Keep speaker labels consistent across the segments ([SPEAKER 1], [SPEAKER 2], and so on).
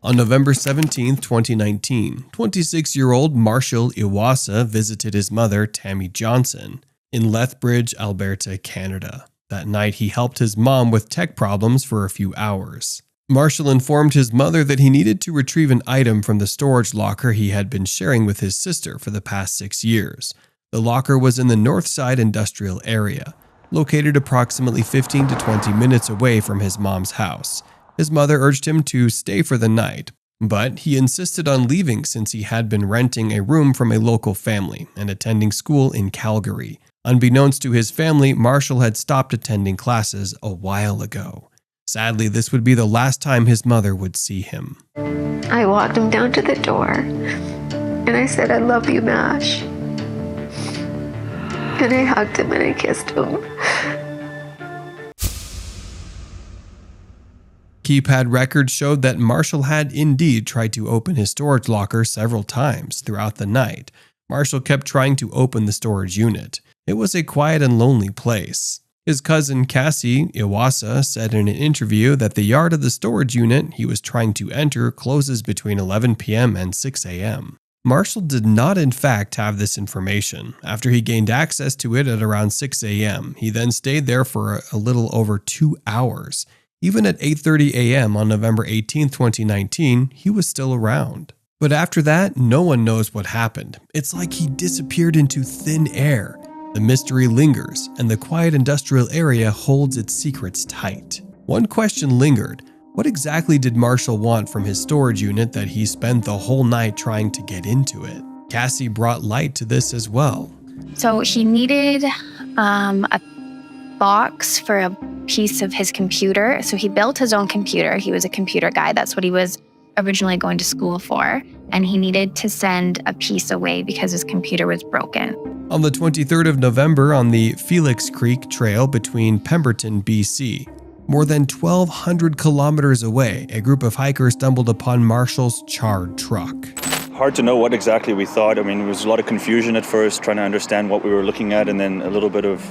[SPEAKER 1] On November 17, 2019, 26-year-old Marshal Iwaasa visited his mother, Tammy Johnson, in Lethbridge, Alberta, Canada. That night, he helped his mom with tech problems for a few hours. Marshal informed his mother that he needed to retrieve an item from the storage locker he had been sharing with his sister for the past 6 years. The locker was in the Northside industrial area, located approximately 15 to 20 minutes away from his mom's house. His mother urged him to stay for the night, but he insisted on leaving since he had been renting a room from a local family and attending school in Calgary. Unbeknownst to his family, Marshal had stopped attending classes a while ago. Sadly, this would be the last time his mother would see him.
[SPEAKER 2] I walked him down to the door, and I said, "I love you, Mash." And I hugged him and I kissed him.
[SPEAKER 1] Keypad records showed that Marshal had indeed tried to open his storage locker several times throughout the night. Marshal kept trying to open the storage unit. It was a quiet and lonely place. His cousin Cassie Iwaasa said in an interview that the yard of the storage unit he was trying to enter closes between 11 p.m. and 6 a.m. Marshal did not in fact have this information. After he gained access to it at around 6 a.m., he then stayed there for a little over 2 hours. Even at 8:30 a.m. on November 18, 2019, he was still around. But after that, no one knows what happened. It's like he disappeared into thin air. The mystery lingers, and the quiet industrial area holds its secrets tight. One question lingered. What exactly did Marshal want from his storage unit that he spent the whole night trying to get into it? Cassie brought light to this as well.
[SPEAKER 3] So he needed a box for a piece of his computer. So he built his own computer. He was a computer guy. That's what he was originally going to school for. And he needed to send a piece away because his computer was broken.
[SPEAKER 1] On the 23rd of November, on the Felix Creek Trail between Pemberton, BC, more than 1,200 kilometers away, a group of hikers stumbled upon Marshal's charred truck.
[SPEAKER 4] Hard to know what exactly we thought. I mean, there was a lot of confusion at first, trying to understand what we were looking at, and then a little bit of,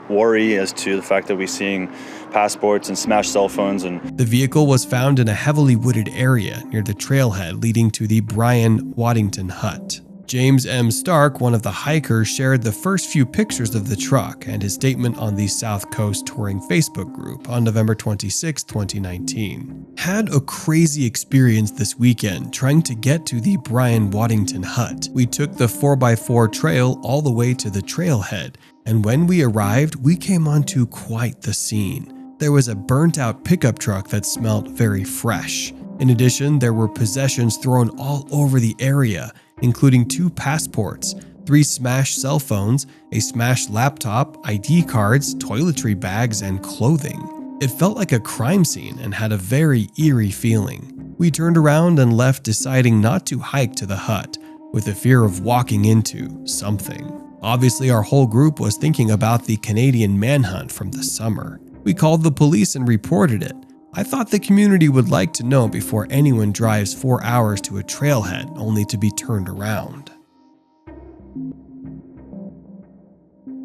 [SPEAKER 4] worry as to the fact that we're seeing passports and smashed cell phones. And
[SPEAKER 1] the vehicle was found in a heavily wooded area near the trailhead leading to the Brian Waddington hut. James M. Stark, one of the hikers, shared the first few pictures of the truck and his statement on the South Coast Touring Facebook group on November 26, 2019. Had a crazy experience this weekend trying to get to the Brian Waddington hut. We took the 4x4 trail all the way to the trailhead, and when we arrived, we came onto quite the scene. There was a burnt-out pickup truck that smelled very fresh. In addition, there were possessions thrown all over the area, including 2 passports, 3 smashed cell phones, a smashed laptop, ID cards, toiletry bags, and clothing. It felt like a crime scene and had a very eerie feeling. We turned around and left, deciding not to hike to the hut, with the fear of walking into something. Obviously, our whole group was thinking about the Canadian manhunt from the summer. We called the police and reported it. I thought the community would like to know before anyone drives 4 hours to a trailhead only to be turned around.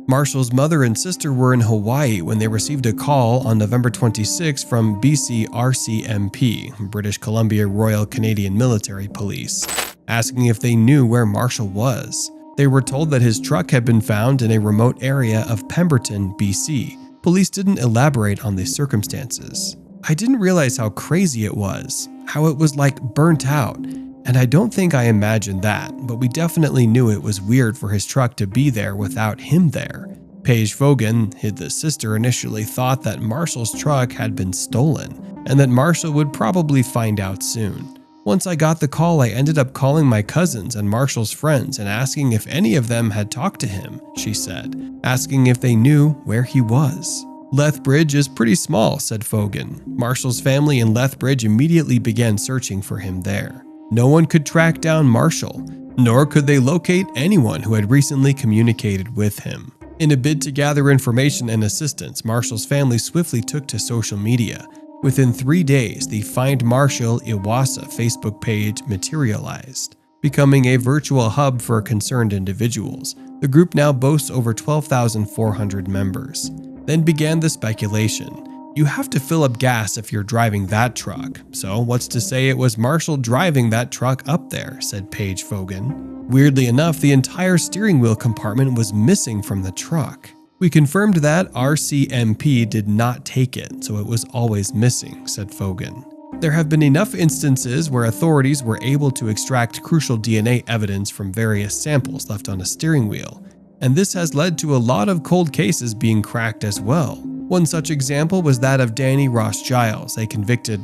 [SPEAKER 1] Marshal's mother and sister were in Hawaii when they received a call on November 26 from BC RCMP, British Columbia Royal Canadian Military Police, asking if they knew where Marshal was. They were told that his truck had been found in a remote area of Pemberton, BC. Police didn't elaborate on the circumstances. I didn't realize how crazy it was, how it was like burnt out, and I don't think I imagined that, but we definitely knew it was weird for his truck to be there without him there. Paige Fogan, the sister, initially thought that Marshal's truck had been stolen, and that Marshal would probably find out soon. Once I got the call, I ended up calling my cousins and Marshal's friends and asking if any of them had talked to him, she said, asking if they knew where he was. Lethbridge is pretty small, said Fogan. Marshal's family in Lethbridge immediately began searching for him there. No one could track down Marshal, nor could they locate anyone who had recently communicated with him. In a bid to gather information and assistance, Marshal's family swiftly took to social media. Within 3 days, the Find Marshal Iwaasa Facebook page materialized, becoming a virtual hub for concerned individuals. The group now boasts over 12,400 members. Then began the speculation. You have to fill up gas if you're driving that truck. So what's to say it was Marshall driving that truck up there, said Paige Fogan. Weirdly enough, the entire steering wheel compartment was missing from the truck. We confirmed that RCMP did not take it, so it was always missing, said Fogan. There have been enough instances where authorities were able to extract crucial DNA evidence from various samples left on a steering wheel, and this has led to a lot of cold cases being cracked as well. One such example was that of Danny Ross Giles, a convicted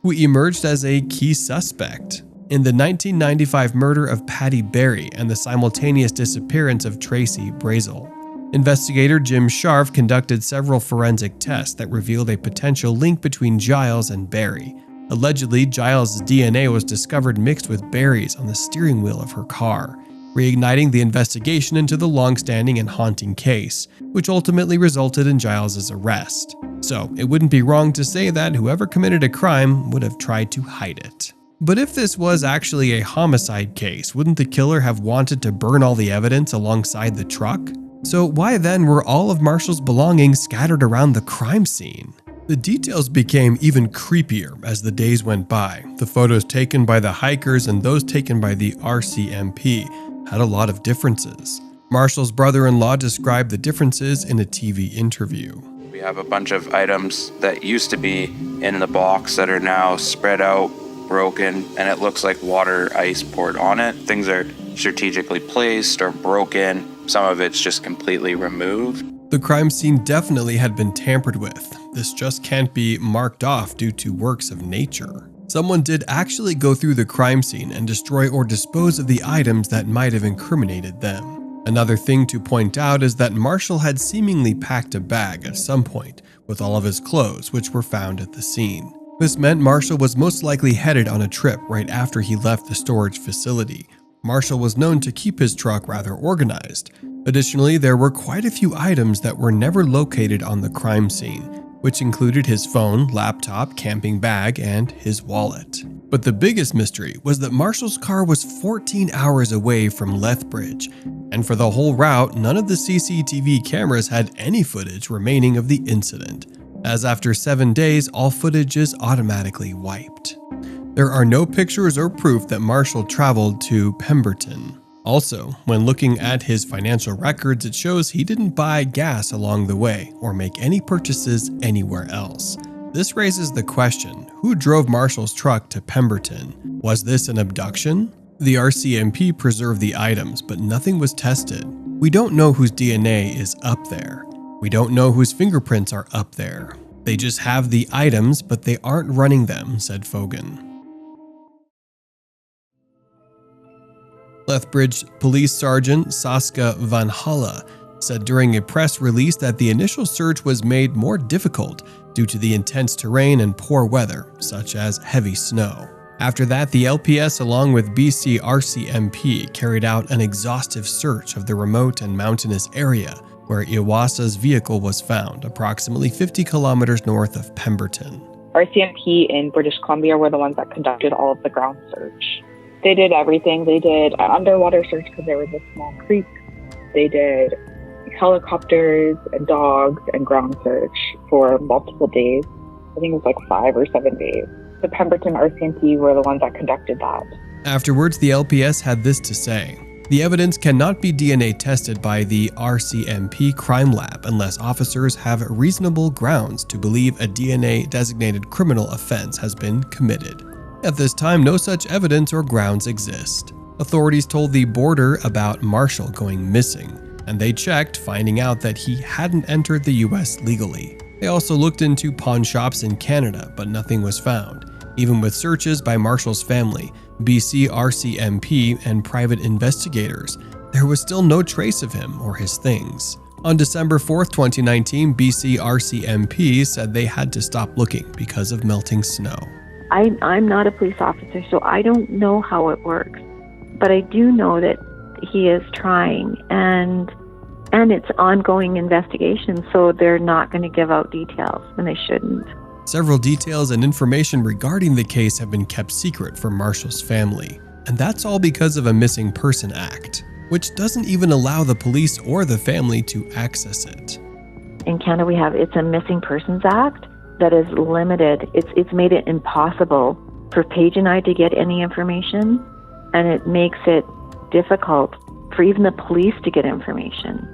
[SPEAKER 1] who emerged as a key suspect in the 1995 murder of Patty Berry and the simultaneous disappearance of Tracy Brazel. Investigator Jim Scharf conducted several forensic tests that revealed a potential link between Giles and Berry. Allegedly, Giles' DNA was discovered mixed with Berry's on the steering wheel of her car, reigniting the investigation into the long-standing and haunting case, which ultimately resulted in Giles' arrest. So, it wouldn't be wrong to say that whoever committed a crime would have tried to hide it. But if this was actually a homicide case, wouldn't the killer have wanted to burn all the evidence alongside the truck? So why then were all of Marshall's belongings scattered around the crime scene? The details became even creepier as the days went by. The photos taken by the hikers and those taken by the RCMP had a lot of differences. Marshall's brother-in-law described the differences in a TV interview.
[SPEAKER 5] We have a bunch of items that used to be in the box that are now spread out, broken, and it looks like water ice poured on it. Things are strategically placed or broken. Some of it's just completely removed.
[SPEAKER 1] The crime scene definitely had been tampered with. This just can't be marked off due to works of nature. Someone did actually go through the crime scene and destroy or dispose of the items that might have incriminated them. Another thing to point out is that Marshall had seemingly packed a bag at some point with all of his clothes, which were found at the scene. This meant Marshall was most likely headed on a trip right after he left the storage facility. Marshall was known to keep his truck rather organized. Additionally, there were quite a few items that were never located on the crime scene, which included his phone, laptop, camping bag, and his wallet. But the biggest mystery was that Marshall's car was 14 hours away from Lethbridge, and for the whole route, none of the CCTV cameras had any footage remaining of the incident, as after 7 days, all footage is automatically wiped. There are no pictures or proof that Marshall traveled to Pemberton. Also, when looking at his financial records, it shows he didn't buy gas along the way or make any purchases anywhere else. This raises the question, who drove Marshall's truck to Pemberton? Was this an abduction? The RCMP preserved the items, but nothing was tested. We don't know whose DNA is up there. We don't know whose fingerprints are up there. They just have the items, but they aren't running them, said Fogan. Lethbridge Police Sergeant Saska Van Halle said during a press release that the initial search was made more difficult due to the intense terrain and poor weather, such as heavy snow. After that, the LPS along with BC RCMP carried out an exhaustive search of the remote and mountainous area where Iwaasa's vehicle was found, approximately 50 kilometers north of Pemberton.
[SPEAKER 6] RCMP in British Columbia were the ones that conducted all of the ground search. They did everything. They did an underwater search because there was a small creek. They did helicopters and dogs and ground search for multiple days. I think it was like 5 or 7 days. The Pemberton RCMP were the ones that conducted that.
[SPEAKER 1] Afterwards, the LPS had this to say. The evidence cannot be DNA tested by the RCMP crime lab unless officers have reasonable grounds to believe a DNA-designated criminal offense has been committed. At this time, no such evidence or grounds exist. Authorities told the Border about Marshall going missing, and they checked, finding out that he hadn't entered the US legally. They also looked into pawn shops in Canada, but nothing was found. Even with searches by Marshall's family, BC RCMP, and private investigators, there was still no trace of him or his things. On December 4, 2019, BC RCMP said they had to stop looking because of melting snow.
[SPEAKER 7] I'm not a police officer, so I don't know how it works. But I do know that he is trying, and it's ongoing investigation, so they're not going to give out details, and they shouldn't.
[SPEAKER 1] Several details and information regarding the case have been kept secret from Marshall's family, and that's all because of a Missing Person Act, which doesn't even allow the police or the family to access it.
[SPEAKER 7] In Canada, it's a Missing Persons Act, that is limited. It's made it impossible for Paige and I to get any information, and it makes it difficult for even the police to get information.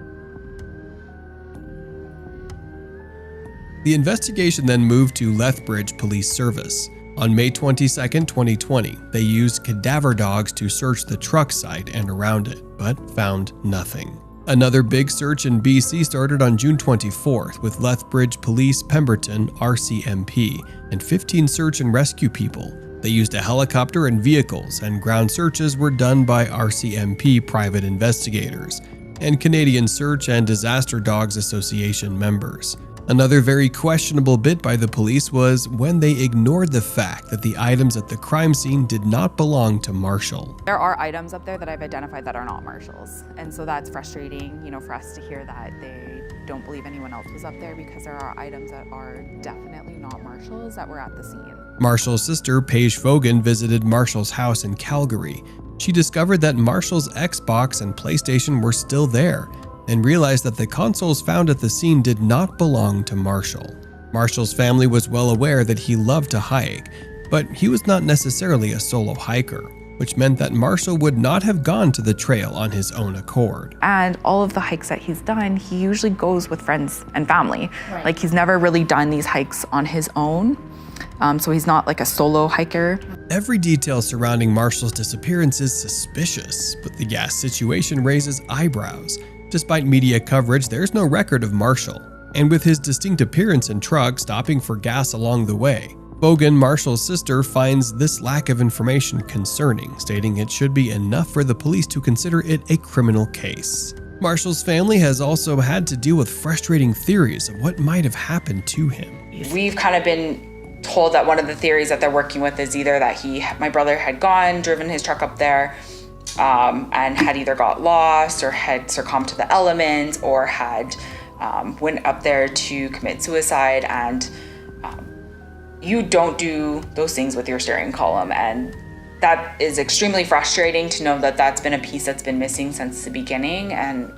[SPEAKER 1] The investigation then moved to Lethbridge Police Service. On May 22, 2020, they used cadaver dogs to search the truck site and around it, but found nothing. Another big search in BC started on June 24th with Lethbridge Police Pemberton RCMP and 15 search and rescue people. They used a helicopter and vehicles, and ground searches were done by RCMP private investigators and Canadian Search and Disaster Dogs Association members. Another very questionable bit by the police was when they ignored the fact that the items at the crime scene did not belong to Marshall.
[SPEAKER 8] There are items up there that I've identified that are not Marshall's, and so that's frustrating, for us to hear that they don't believe anyone else was up there, because there are items that are definitely not Marshall's that were at the scene.
[SPEAKER 1] Marshall's sister, Paige Fogan, visited Marshall's house in Calgary. She discovered that Marshall's Xbox and PlayStation were still there, and realized that the consoles found at the scene did not belong to Marshall. Marshall's family was well aware that he loved to hike, but he was not necessarily a solo hiker, which meant that Marshall would not have gone to the trail on his own accord.
[SPEAKER 8] And all of the hikes that he's done, he usually goes with friends and family. Right. Like, he's never really done these hikes on his own, so he's not like a solo hiker.
[SPEAKER 1] Every detail surrounding Marshall's disappearance is suspicious, but the gas situation raises eyebrows. Despite media coverage, there's no record of Marshall, and with his distinct appearance and truck stopping for gas along the way, Fogan, Marshall's sister, finds this lack of information concerning, stating it should be enough for the police to consider it a criminal case. Marshall's family has also had to deal with frustrating theories of what might have happened to him.
[SPEAKER 9] We've kind of been told that one of the theories that they're working with is either that my brother had driven his truck up there, and had either got lost or had succumbed to the elements or had went up there to commit suicide. And you don't do those things with your steering column, and that is extremely frustrating to know that that's been a piece that's been missing since the beginning, and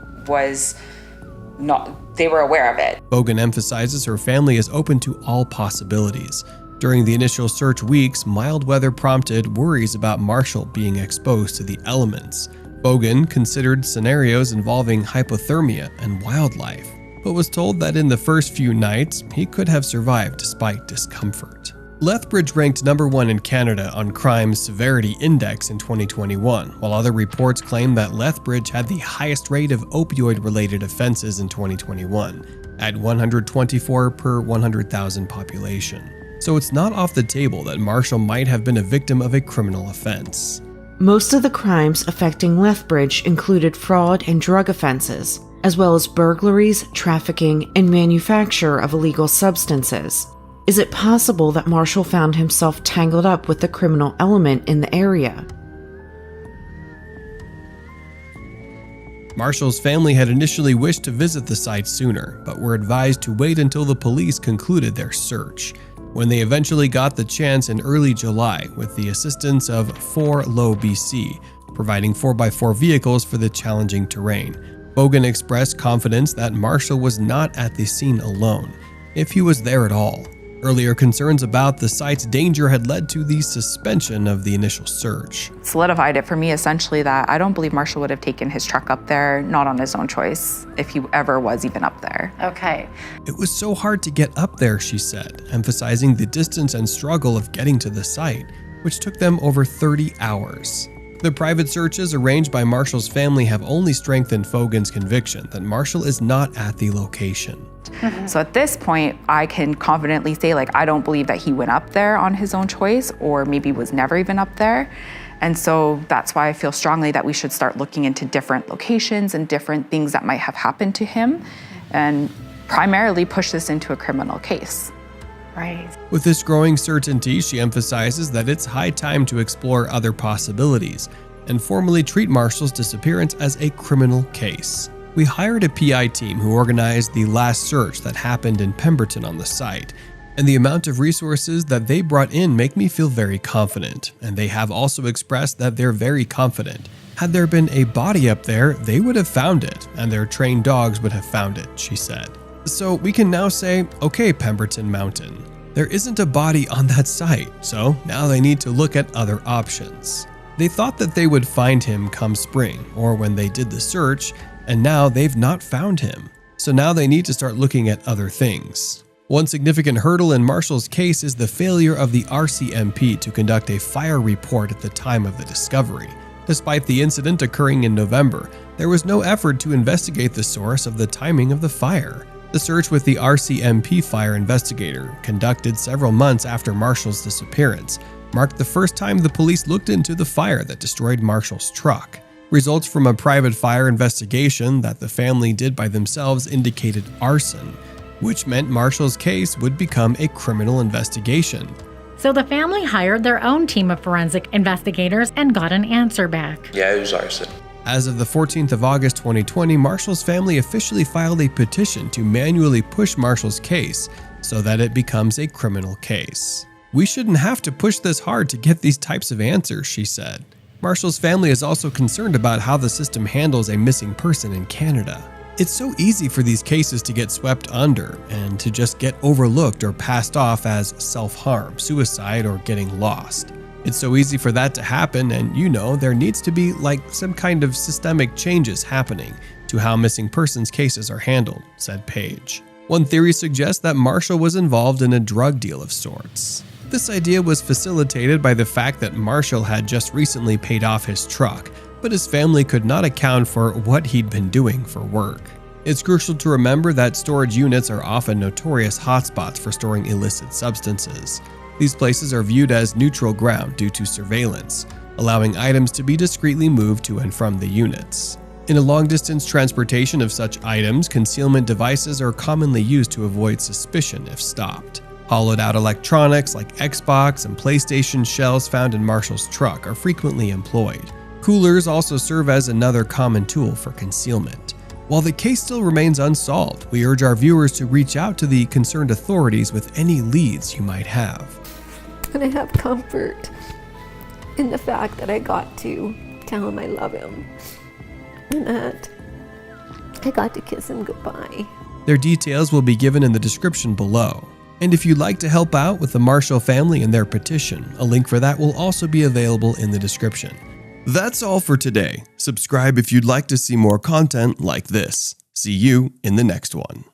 [SPEAKER 9] they were aware of it.
[SPEAKER 1] Fogan emphasizes her family is open to all possibilities. During the initial search weeks, mild weather prompted worries about Marshall being exposed to the elements. Fogan considered scenarios involving hypothermia and wildlife, but was told that in the first few nights, he could have survived despite discomfort. Lethbridge ranked number 1 in Canada on Crime's Severity Index in 2021, while other reports claim that Lethbridge had the highest rate of opioid-related offenses in 2021, at 124 per 100,000 population. So it's not off the table that Marshall might have been a victim of a criminal offense.
[SPEAKER 10] Most of the crimes affecting Lethbridge included fraud and drug offenses, as well as burglaries, trafficking, and manufacture of illegal substances. Is it possible that Marshall found himself tangled up with the criminal element in the area?
[SPEAKER 1] Marshall's family had initially wished to visit the site sooner, but were advised to wait until the police concluded their search. When they eventually got the chance in early July with the assistance of 4Low BC, providing 4x4 vehicles for the challenging terrain, Fogan expressed confidence that Marshall was not at the scene alone, if he was there at all. Earlier concerns about the site's danger had led to the suspension of the initial search.
[SPEAKER 8] Solidified it for me essentially that I don't believe Marshall would have taken his truck up there, not on his own choice, if he ever was even up there.
[SPEAKER 3] Okay.
[SPEAKER 1] It was so hard to get up there, she said, emphasizing the distance and struggle of getting to the site, which took them over 30 hours. The private searches arranged by Marshall's family have only strengthened Fogan's conviction that Marshall is not at the location.
[SPEAKER 8] So at this point, I can confidently say, I don't believe that he went up there on his own choice, or maybe was never even up there. And so that's why I feel strongly that we should start looking into different locations and different things that might have happened to him, and primarily push this into a criminal case.
[SPEAKER 3] Right.
[SPEAKER 1] With this growing certainty, she emphasizes that it's high time to explore other possibilities and formally treat Marshall's disappearance as a criminal case. We hired a PI team who organized the last search that happened in Pemberton on the site, and the amount of resources that they brought in make me feel very confident, and they have also expressed that they're very confident. Had there been a body up there, they would have found it, and their trained dogs would have found it, she said. So we can now say, okay, Pemberton Mountain, There isn't a body on that site, so now they need to look at other options. They thought that they would find him come spring or when they did the search, and now they've not found him. So now they need to start looking at other things. One significant hurdle in Marshal's case is the failure of the RCMP to conduct a fire report at the time of the discovery. Despite the incident occurring in November, there was no effort to investigate the source of the timing of the fire. The search with the RCMP fire investigator, conducted several months after Marshal's disappearance, marked the first time the police looked into the fire that destroyed Marshal's truck. Results from a private fire investigation that the family did by themselves indicated arson, which meant Marshal's case would become a criminal investigation.
[SPEAKER 11] So the family hired their own team of forensic investigators and got an answer back.
[SPEAKER 5] Yeah, it was arson.
[SPEAKER 1] As of the 14th of August 2020, Marshal's family officially filed a petition to manually push Marshal's case so that it becomes a criminal case. "We shouldn't have to push this hard to get these types of answers," she said. Marshal's family is also concerned about how the system handles a missing person in Canada. It's so easy for these cases to get swept under and to just get overlooked or passed off as self-harm, suicide, or getting lost. It's so easy for that to happen, and there needs to be some kind of systemic changes happening to how missing persons cases are handled, said Page. One theory suggests that Marshal was involved in a drug deal of sorts. This idea was facilitated by the fact that Marshal had just recently paid off his truck, but his family could not account for what he'd been doing for work. It's crucial to remember that storage units are often notorious hotspots for storing illicit substances. These places are viewed as neutral ground due to surveillance, allowing items to be discreetly moved to and from the units. In a long-distance transportation of such items, concealment devices are commonly used to avoid suspicion if stopped. Hollowed-out electronics like Xbox and PlayStation shells found in Marshal's truck are frequently employed. Coolers also serve as another common tool for concealment. While the case still remains unsolved, we urge our viewers to reach out to the concerned authorities with any leads you might have.
[SPEAKER 2] And I have comfort in the fact that I got to tell him I love him and that I got to kiss him goodbye.
[SPEAKER 1] Their details will be given in the description below. And if you'd like to help out with the Marshal family and their petition, a link for that will also be available in the description. That's all for today. Subscribe if you'd like to see more content like this. See you in the next one.